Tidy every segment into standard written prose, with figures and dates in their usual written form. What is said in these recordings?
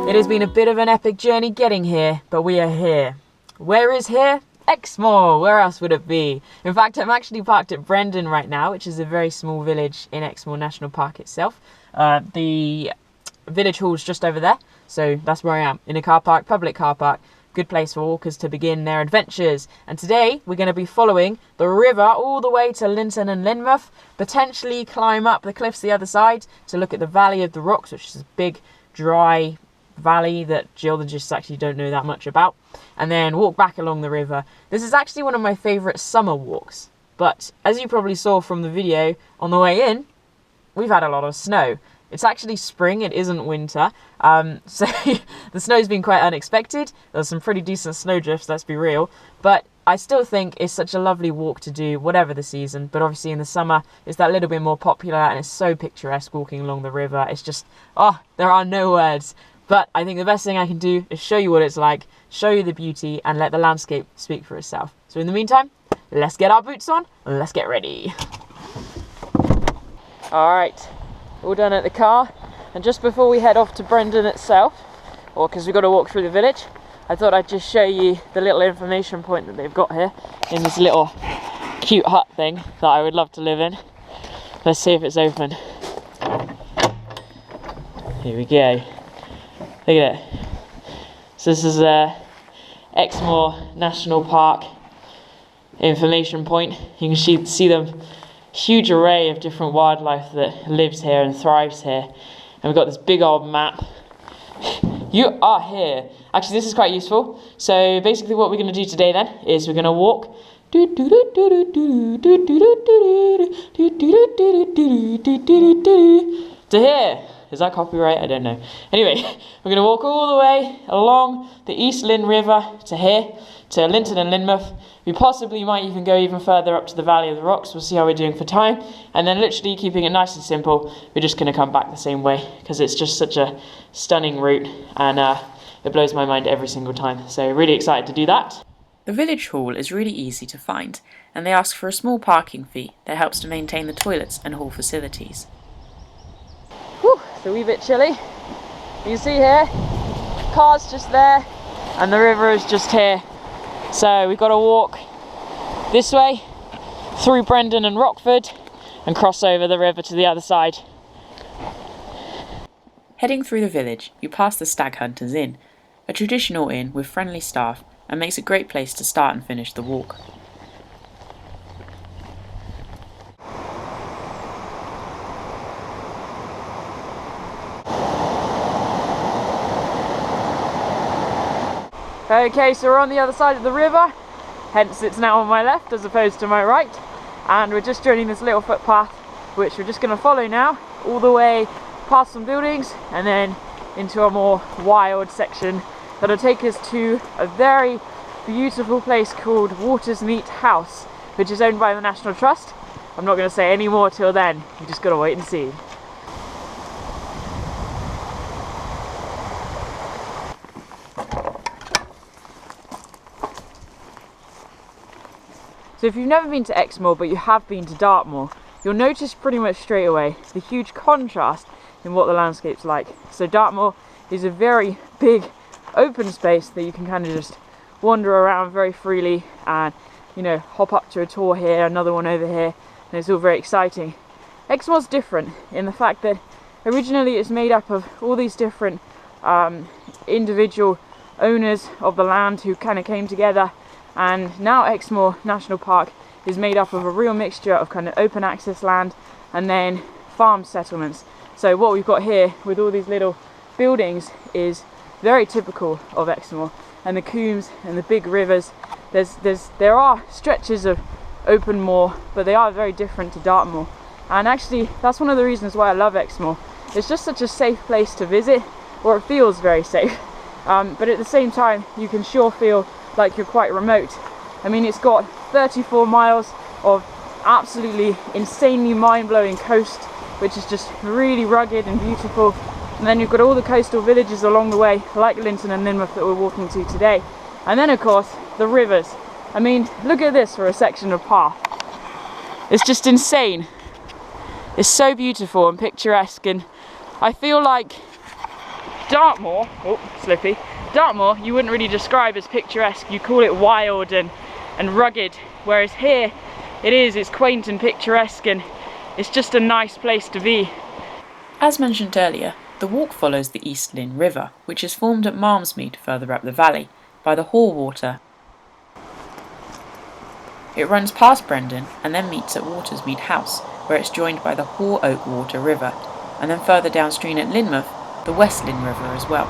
It has been a bit of an epic journey getting here, but we are here. Where is here? Exmoor. Where else would it be? In fact, I'm actually parked at Brendon right now, which is a very small village in Exmoor National Park itself. The village hall's just over there, so that's where I am, in a car park, public car park. Good place for walkers to begin their adventures. And today we're going to be following the river all the way to Lynton and Lynmouth, potentially climb up the cliffs the other side to look at the Valley of the Rocks, which is a big, dry valley that geologists actually don't know that much about, and then walk back along the river. This is actually one of my favourite summer walks, but as you probably saw from the video on the way in, we've had a lot of snow. It's actually spring, it isn't winter, so the snow's been quite unexpected. There's some pretty decent snowdrifts, let's be real, but I still think it's such a lovely walk to do whatever the season, but obviously in the summer it's that little bit more popular and it's so picturesque walking along the river. It's just, oh, there are no words. But I think the best thing I can do is show you what it's like, show you the beauty, and let the landscape speak for itself. So in the meantime, let's get our boots on, and let's get ready. Alright, all done at the car, and just before we head off to Brendon itself, or because we've got to walk through the village, I thought I'd just show you the little information point that they've got here, in this little cute hut thing that I would love to live in. Let's see if it's open. Here we go. Look at it. So this is Exmoor National Park information point. You can see the huge array of different wildlife that lives here and thrives here. And we've got this big old map. You are here. Actually, this is quite useful. So basically what we're going to do today then is we're going to walk to here. Is that copyright? I don't know. Anyway, we're going to walk all the way along the East Lyn River to here, to Lynton and Lynmouth. We possibly might even go even further up to the Valley of the Rocks. We'll see how we're doing for time. And then literally keeping it nice and simple, we're just going to come back the same way because it's just such a stunning route and it blows my mind every single time. So really excited to do that. The village hall is really easy to find and they ask for a small parking fee that helps to maintain the toilets and hall facilities. Whew, it's a wee bit chilly. You can see here, car's just there and the river is just here. So we've got to walk this way through Brendon and Rockford and cross over the river to the other side. Heading through the village, you pass the Stag Hunters Inn, a traditional inn with friendly staff and makes a great place to start and finish the walk. Okay, so we're on the other side of the river, hence it's now on my left as opposed to my right, and we're just joining this little footpath which we're just going to follow now all the way past some buildings and then into a more wild section that'll take us to a very beautiful place called Watersmeet House, which is owned by the National Trust. I'm not going to say any more till then, you just got to wait and see. So if you've never been to Exmoor but you have been to Dartmoor, you'll notice pretty much straight away the huge contrast in what the landscape's like. So Dartmoor is a very big open space that you can kind of just wander around very freely and, you know, hop up to a tour here, another one over here, and it's all very exciting. Exmoor's different in the fact that originally it's made up of all these different individual owners of the land who kind of came together. And now Exmoor National Park is made up of a real mixture of kind of open access land and then farm settlements. So what we've got here with all these little buildings is very typical of Exmoor, and the combes and the big rivers. There are stretches of open moor, but they are very different to Dartmoor. And actually that's one of the reasons why I love Exmoor. It's just such a safe place to visit, or it feels very safe. but at the same time you can sure feel like you're quite remote. I mean, it's got 34 miles of absolutely insanely mind-blowing coast, which is just really rugged and beautiful. And then you've got all the coastal villages along the way, like Lynton and Lynmouth that we're walking to today. And then of course, the rivers. I mean, look at this for a section of path. It's just insane. It's so beautiful and picturesque, and I feel like Dartmoor, oh, slippy, Dartmoor you wouldn't really describe as picturesque, you call it wild and rugged, whereas here it's quaint and picturesque, and it's just a nice place to be. As mentioned earlier, the walk follows the East Lyn River, which is formed at Watersmeet further up the valley, by the Haw Water. It runs past Brendon and then meets at Watersmeet House, where it's joined by the Haw Oak Water River, and then further downstream at Lynmouth, the West Lyn River as well.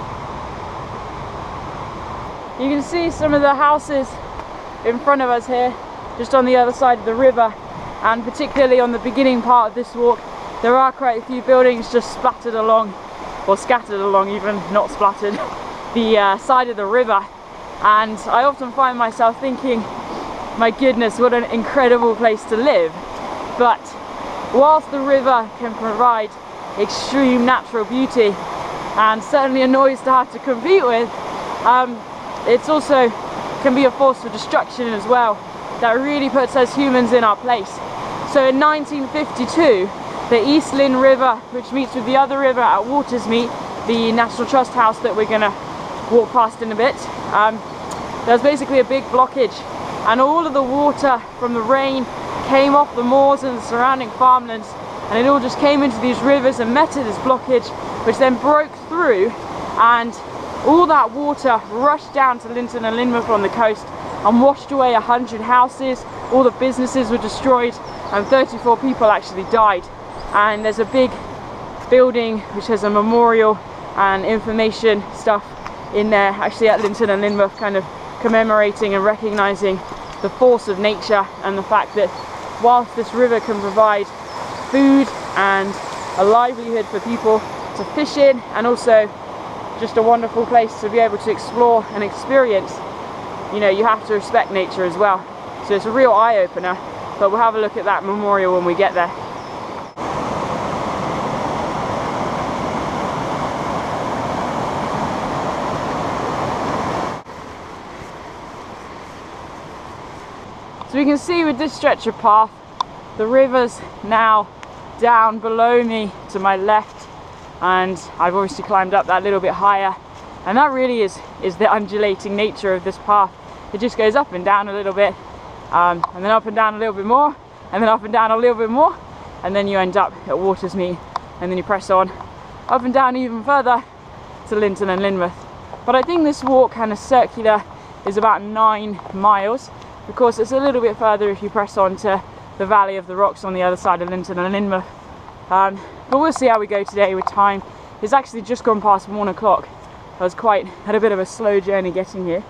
You can see some of the houses in front of us here, just on the other side of the river, and particularly on the beginning part of this walk, there are quite a few buildings just splattered along, or scattered along even, not splattered, the side of the river. And I often find myself thinking, my goodness, what an incredible place to live. But whilst the river can provide extreme natural beauty and certainly a noise to have to compete with, it's also can be a force for destruction as well that really puts us humans in our place. So in 1952, the East Lyn River, which meets with the other river at Watersmeet, the National Trust house that we're going to walk past in a bit, there's basically a big blockage, and all of the water from the rain came off the moors and the surrounding farmlands, and it all just came into these rivers and met at this blockage, which then broke through, and all that water rushed down to Lynton and Lynmouth on the coast and washed away 100 houses. All the businesses were destroyed and 34 people actually died. And there's a big building which has a memorial and information stuff in there, actually at Lynton and Lynmouth, kind of commemorating and recognising the force of nature and the fact that whilst this river can provide food and a livelihood for people to fish in, and also just a wonderful place to be able to explore and experience, you know, you have to respect nature as well. So it's a real eye-opener, but we'll have a look at that memorial when we get there. So we can see with this stretch of path, the river's now down below me to my left, and I've obviously climbed up that little bit higher, and that really is the undulating nature of this path. It just goes up and down a little bit, and then up and down a little bit more, and then up and down a little bit more, and then you end up at Watersmeet, and then you press on up and down even further to Lynton and Lynmouth. But I think this walk, kind of circular, is about 9 miles. Of course, it's a little bit further if you press on to the Valley of the Rocks on the other side of Lynton and Lynmouth. But we'll see how we go today with time. It's actually just gone past 1 o'clock. Had a bit of a slow journey getting here.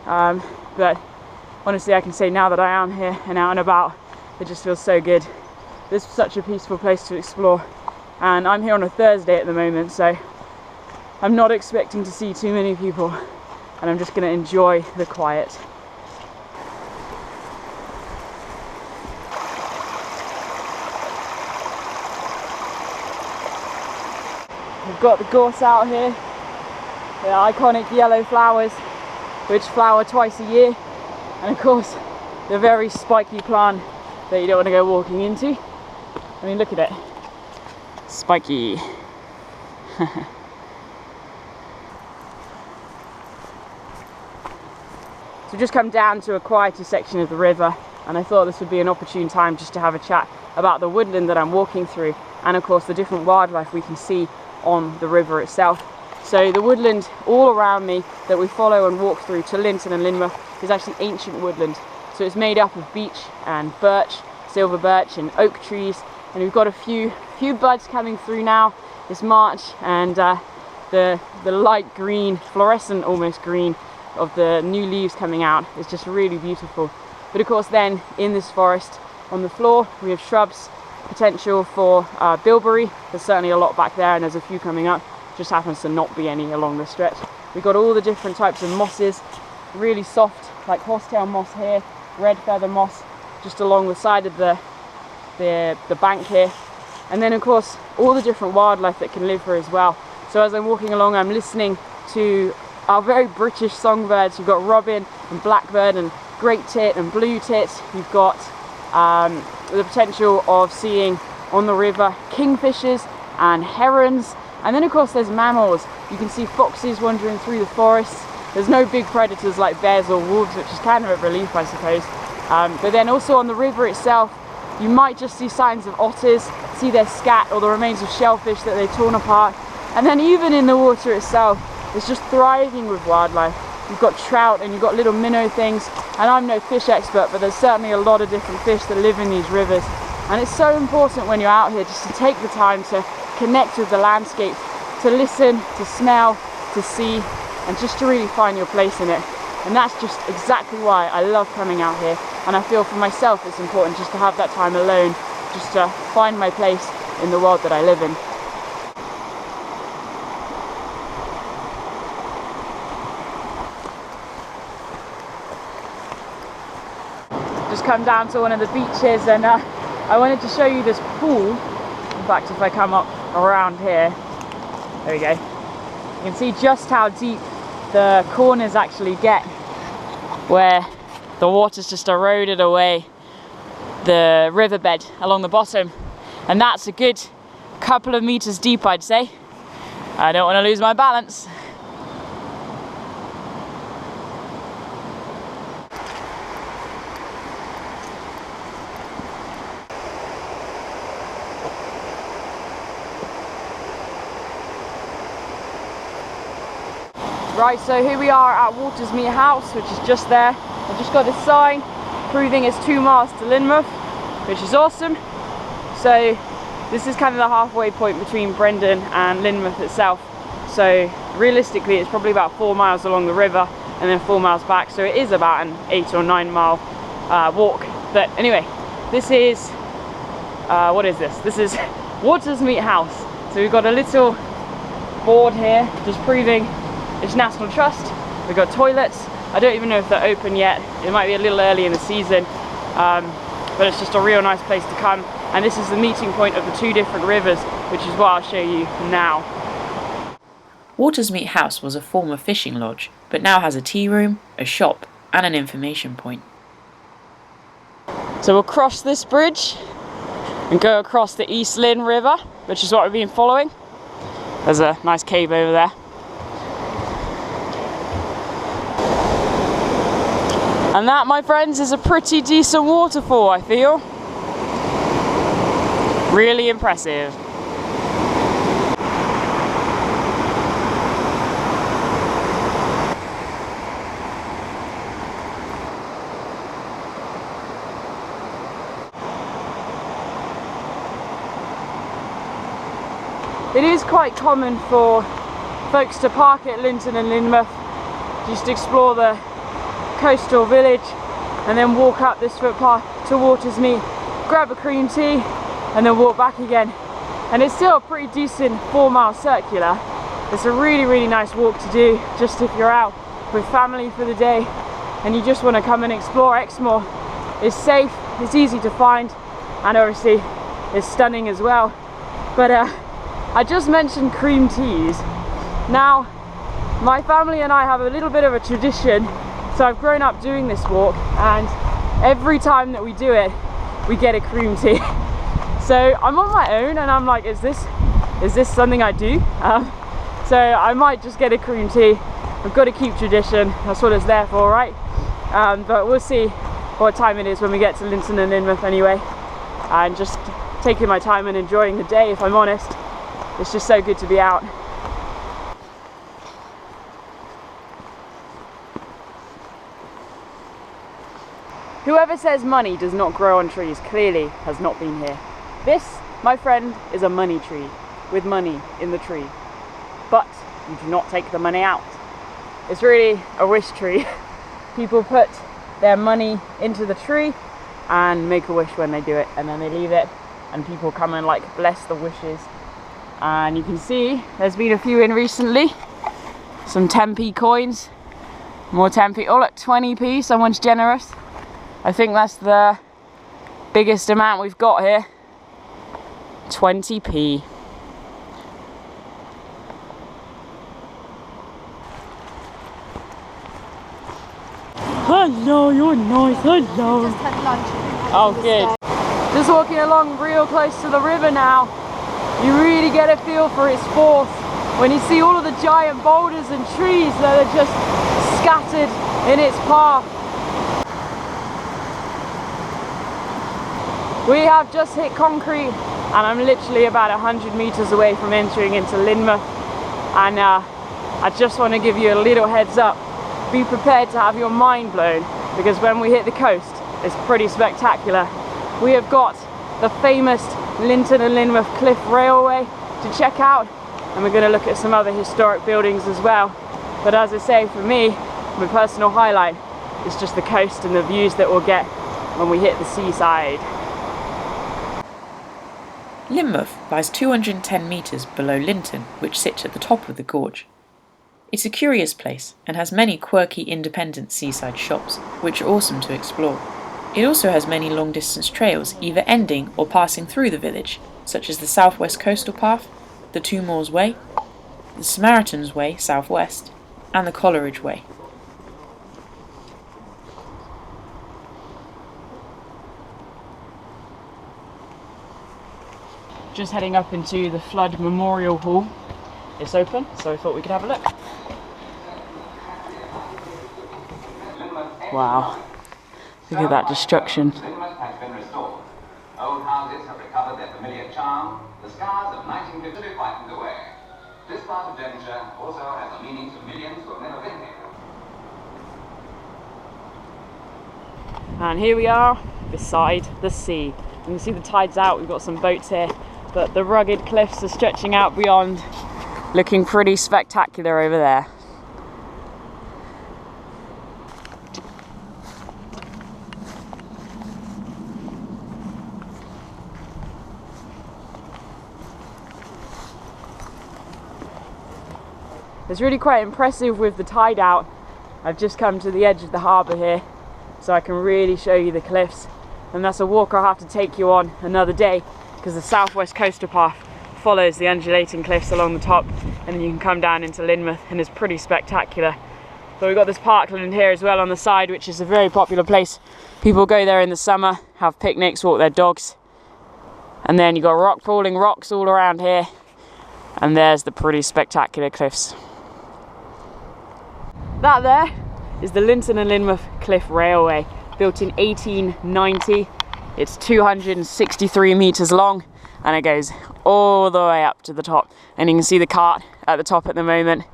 But honestly, I can say now that I am here and out and about, it just feels so good. This is such a peaceful place to explore. And I'm here on a Thursday at the moment, so I'm not expecting to see too many people. And I'm just going to enjoy the quiet. We've got the gorse out here, the iconic yellow flowers, which flower twice a year, and of course the very spiky plant that you don't want to go walking into. I mean, look at it, spiky. So we've just come down to a quieter section of the river, and I thought this would be an opportune time just to have a chat about the woodland that I'm walking through, and of course the different wildlife we can see on the river itself. So the woodland all around me that we follow and walk through to Lynton and Lynmouth is actually ancient woodland. So it's made up of beech and birch, silver birch and oak trees, and we've got a few buds coming through now this March, and the light green, fluorescent almost green of the new leaves coming out is just really beautiful. But of course then in this forest on the floor we have shrubs, potential for bilberry. There's certainly a lot back there, and there's a few coming up. Just happens to not be any along the stretch. We've got all the different types of mosses, really soft, like horsetail moss here, red feather moss, just along the side of the bank here. And then of course, all the different wildlife that can live here as well. So as I'm walking along, I'm listening to our very British songbirds. You've got robin and blackbird and great tit and blue tit. You've got the potential of seeing on the river kingfishers and herons. And then of course there's mammals. You can see foxes wandering through the forests. There's no big predators like bears or wolves, which is kind of a relief, I suppose. But then also on the river itself, you might just see signs of otters, see their scat or the remains of shellfish that they've torn apart. And then even in the water itself, it's just thriving with wildlife. You've got trout and you've got little minnow things. And I'm no fish expert, but there's certainly a lot of different fish that live in these rivers. And it's so important when you're out here just to take the time to connect with the landscape, to listen, to smell, to see, and just to really find your place in it. And that's just exactly why I love coming out here. And I feel for myself it's important just to have that time alone, just to find my place in the world that I live in. Just come down to one of the beaches, and I wanted to show you this pool. In fact, if I come up around here, there we go. You can see just how deep the corners actually get, where the water's just eroded away the riverbed along the bottom, and that's a good couple of meters deep, I'd say. I don't want to lose my balance. Right, so here we are at Watersmeet House, which is just there. I've just got a sign proving it's 2 miles to Lynmouth, which is awesome. So this is kind of the halfway point between Brendon and Lynmouth itself. So realistically, it's probably about 4 miles along the river and then 4 miles back. So it is about an 8 or 9 mile walk. But anyway, this is, what is this? This is Watersmeet House. So we've got a little board here just proving it's National Trust. We've got toilets. I don't even know if they're open yet. It might be a little early in the season, but it's just a real nice place to come. And this is the meeting point of the 2 different rivers, which is what I'll show you now. Watersmeet House was a former fishing lodge, but now has a tea room, a shop, and an information point. So we'll cross this bridge and go across the East Lyn River, which is what we've been following. There's a nice cave over there. And that, my friends, is a pretty decent waterfall, I feel. Really impressive. It is quite common for folks to park at Lynton and Lynmouth, just explore the coastal village and then walk up this footpath to Watersmeet, grab a cream tea and then walk back again. And it's still a pretty decent 4 mile circular. It's a really nice walk to do just if you're out with family for the day and you just want to come and explore Exmoor. It's safe, it's easy to find, and obviously it's stunning as well. But I just mentioned cream teas. Now my family and I have a little bit of a tradition. So I've grown up doing this walk, and every time that we do it, we get a cream tea. So I'm on my own and I'm like, is this something I do? So I might just get a cream tea. I've got to keep tradition, that's what it's there for, right? But we'll see what time it is when we get to Lynton and Lynmouth anyway. And just taking my time and enjoying the day, if I'm honest. It's just so good to be out. Whoever says money does not grow on trees clearly has not been here. This, my friend, is a money tree with money in the tree. But you do not take the money out. It's really a wish tree. People put their money into the tree and make a wish when they do it, and then they leave it and people come and like bless the wishes. And you can see there's been a few in recently. Some 10p coins. More 10p. Oh look, 20p. Someone's generous. I think that's the biggest amount we've got here. 20p. Hello, you're nice. Hello. Just had lunch. Oh, good. Just walking along real close to the river now. You really get a feel for its force when you see all of the giant boulders and trees that are just scattered in its path. We have just hit concrete and I'm literally about 100 meters away from entering into Lynmouth, and I just want to give you a little heads up. Be prepared to have your mind blown, because when we hit the coast it's pretty spectacular. We have got the famous Lynton and Lynmouth Cliff Railway to check out, and we're going to look at some other historic buildings as well. But as I say, for me, my personal highlight is just the coast and the views that we'll get when we hit the seaside. Lynmouth lies 210 metres below Lynton, which sits at the top of the gorge. It's a curious place and has many quirky independent seaside shops, which are awesome to explore. It also has many long distance trails either ending or passing through the village, such as the South West Coastal Path, the Two Moors Way, the Samaritan's Way southwest, and the Coleridge Way. Just heading up into the Flood Memorial Hall. It's open, so I thought we could have a look. Wow, look at that destruction. Lynmouth has been restored. Old houses have recovered their familiar charm. The scars of 1950 have whitened away. This part of Devonshire also has a meaning to millions who have never been here. And here we are beside the sea. You can see the tide's out, we've got some boats here, but the rugged cliffs are stretching out beyond, looking pretty spectacular over there. It's really quite impressive with the tide out. I've just come to the edge of the harbour here, so I can really show you the cliffs, and that's a walk I'll have to take you on another day, because the southwest coastal path follows the undulating cliffs along the top, and then you can come down into Lynmouth, and it's pretty spectacular. But we've got this parkland here as well on the side, which is a very popular place. People go there in the summer, have picnics, walk their dogs, and then you've got falling rocks all around here, and there's the pretty spectacular cliffs. That there is the Lynton and Lynmouth Cliff Railway, built in 1890. It's 263 metres long, and it goes all the way up to the top. And you can see the cart at the top at the moment.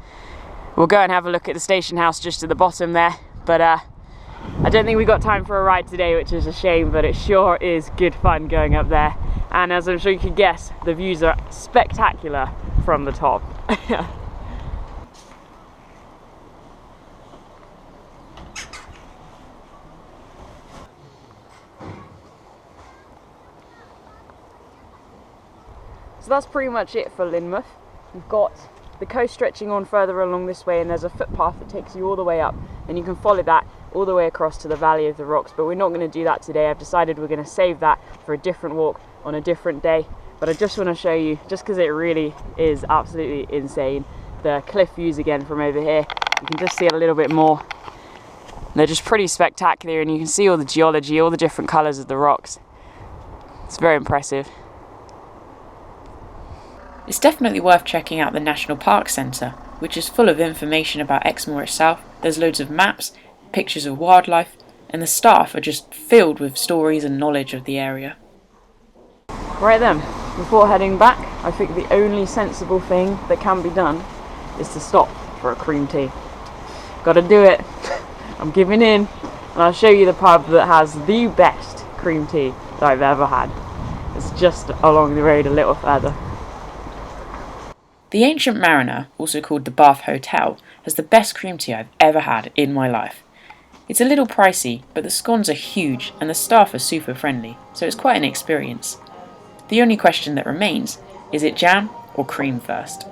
We'll go and have a look at the station house just at the bottom there, but I don't think we got time for a ride today, which is a shame, but it sure is good fun going up there. And as I'm sure you can guess, the views are spectacular from the top. So that's pretty much it for Lynmouth. We've got the coast stretching on further along this way, and there's a footpath that takes you all the way up, and you can follow that all the way across to the Valley of the Rocks, but we're not going to do that today. I've decided we're going to save that for a different walk on a different day. But I just want to show you, just because it really is absolutely insane, the cliff views again from over here. You can just see a little bit more. They're just pretty spectacular, and you can see all the geology, all the different colours of the rocks. It's very impressive. It's definitely worth checking out the National Park Centre, which is full of information about Exmoor itself. There's loads of maps, pictures of wildlife, and the staff are just filled with stories and knowledge of the area. Right then, before heading back, I think the only sensible thing that can be done is to stop for a cream tea. Gotta do it. I'm giving in, and I'll show you the pub that has the best cream tea that I've ever had. It's just along the road a little further. The Ancient Mariner, also called the Bath Hotel, has the best cream tea I've ever had in my life. It's a little pricey, but the scones are huge and the staff are super friendly, so it's quite an experience. The only question that remains, is it jam or cream first?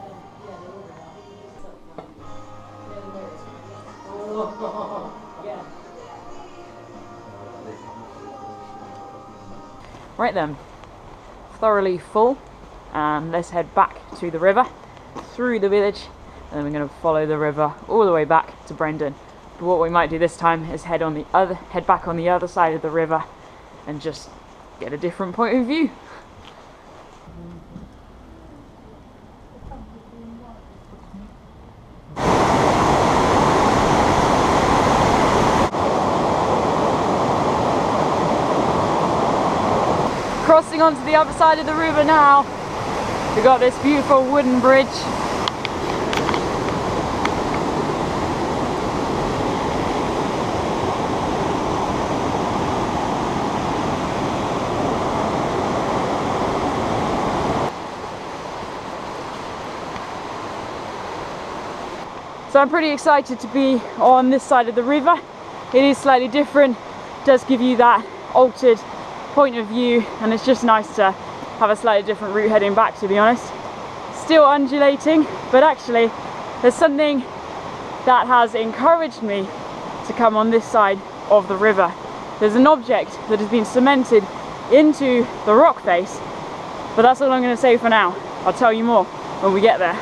Right then, thoroughly full, and let's head back to the river, through the village, and then we're going to follow the river all the way back to Brendon. But what we might do this time is head back on the other side of the river and just get a different point of view. Crossing onto the other side of the river now. We've got this beautiful wooden bridge. So I'm pretty excited to be on this side of the river. It is slightly different, does give you that altered point of view, and it's just nice to have a slightly different route heading back, to be honest. Still undulating, but actually there's something that has encouraged me to come on this side of the river. There's an object that has been cemented into the rock face, but that's all I'm going to say for now. I'll tell you more when we get there.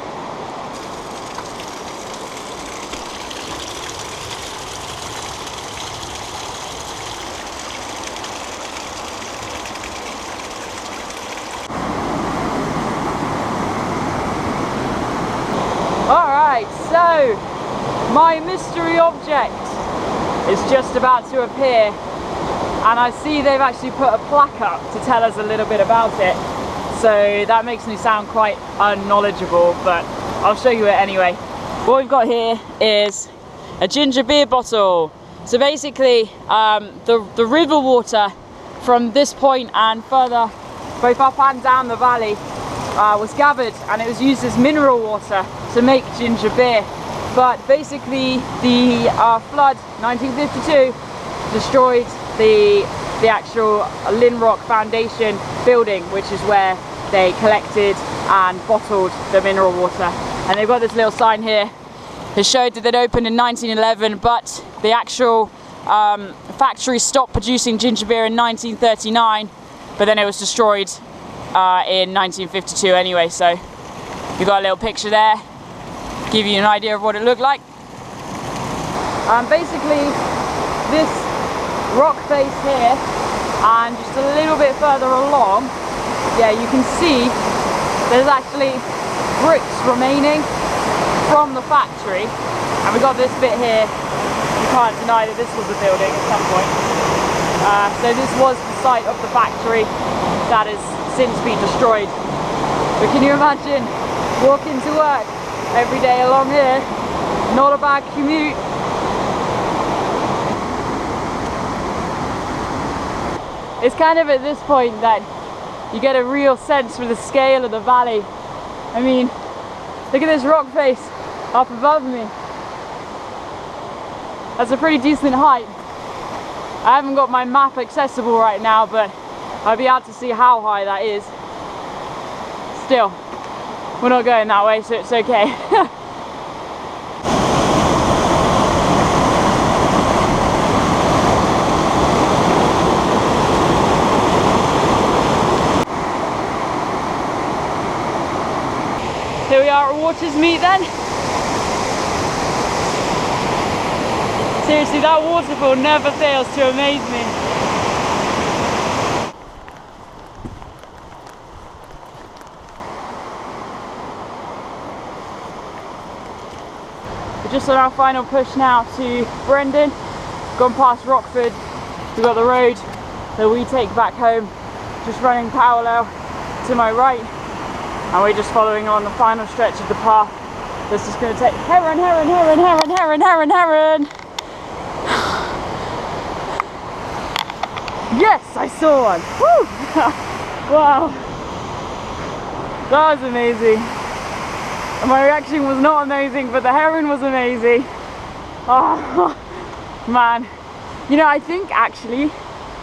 So, my mystery object is just about to appear, and I see they've actually put a plaque up to tell us a little bit about it. So that makes me sound quite unknowledgeable, but I'll show you it anyway. What we've got here is a ginger beer bottle. So basically, the river water from this point and further, both up and down the valley, was gathered, and it was used as mineral water to make ginger beer. But basically the flood 1952 destroyed the actual Lynrock Foundation building, which is where they collected and bottled the mineral water. And they've got this little sign here that showed that it opened in 1911, but the actual factory stopped producing ginger beer in 1939, but then it was destroyed in 1952 anyway. So you've got a little picture there, give you an idea of what it looked like. Basically this rock face here, and just a little bit further along, yeah, you can see there's actually bricks remaining from the factory, and we've got this bit here. You can't deny that this was a building at some point. So this was the site of the factory that has since been destroyed. But can you imagine walking to work every day along here? Not a bad commute. It's kind of at this point that you get a real sense for the scale of the valley. I mean, look at this rock face up above me. That's a pretty decent height. I haven't got my map accessible right now, but I'll be able to see how high that is. Still, we're not going that way, so it's okay. Here we are at Watersmeet then. Seriously, that waterfall never fails to amaze me. We're just on our final push now to Brendon. Gone past Rockford. We've got the road that we take back home, just running parallel to my right. And we're just following on the final stretch of the path. This is going to take heron, heron, heron, heron, heron, heron, heron. Yes, I saw one. Woo! Wow, that was amazing. And my reaction was not amazing, but the heron was amazing. Oh man, you know, I think actually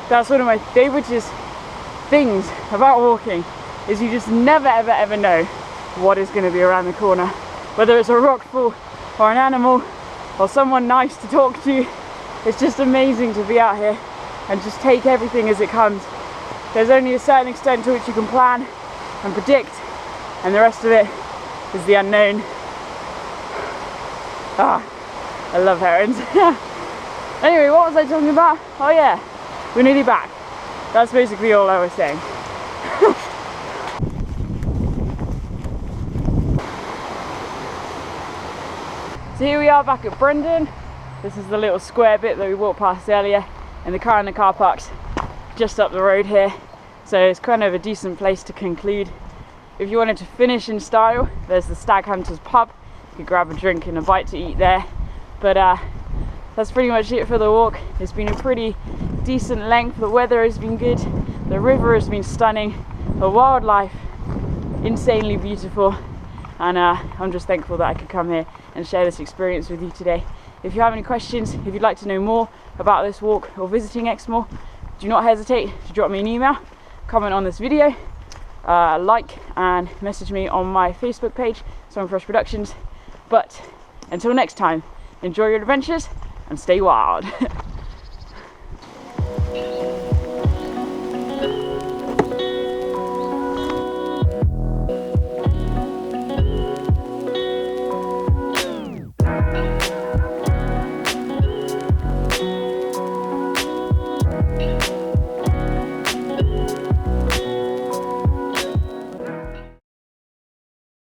that's one of my favourite things about walking, is you just never ever ever know what is going to be around the corner, whether it's a rockfall or an animal or someone nice to talk to. It's just amazing to be out here and just take everything as it comes. there's only a certain extent to which you can plan and predict, and the rest of it is the unknown. Ah, I love herons. Anyway, what was I talking about? Oh yeah, we're nearly back. That's basically all I was saying. So here we are back at Brendon. This is the little square bit that we walked past earlier, and the car and the car park's just up the road here. So it's kind of a decent place to conclude. If you wanted to finish in style, there's the Stag Hunters pub. You could grab a drink and a bite to eat there. But that's pretty much it for the walk. It's been a pretty decent length. The weather has been good. The river has been stunning. The wildlife, insanely beautiful. And I'm just thankful that I could come here and share this experience with you today. If you have any questions, if you'd like to know more about this walk or visiting Exmoor, do not hesitate to drop me an email, comment on this video, like and message me on my Facebook page, Sony Fresh Productions. But until next time, enjoy your adventures and stay wild.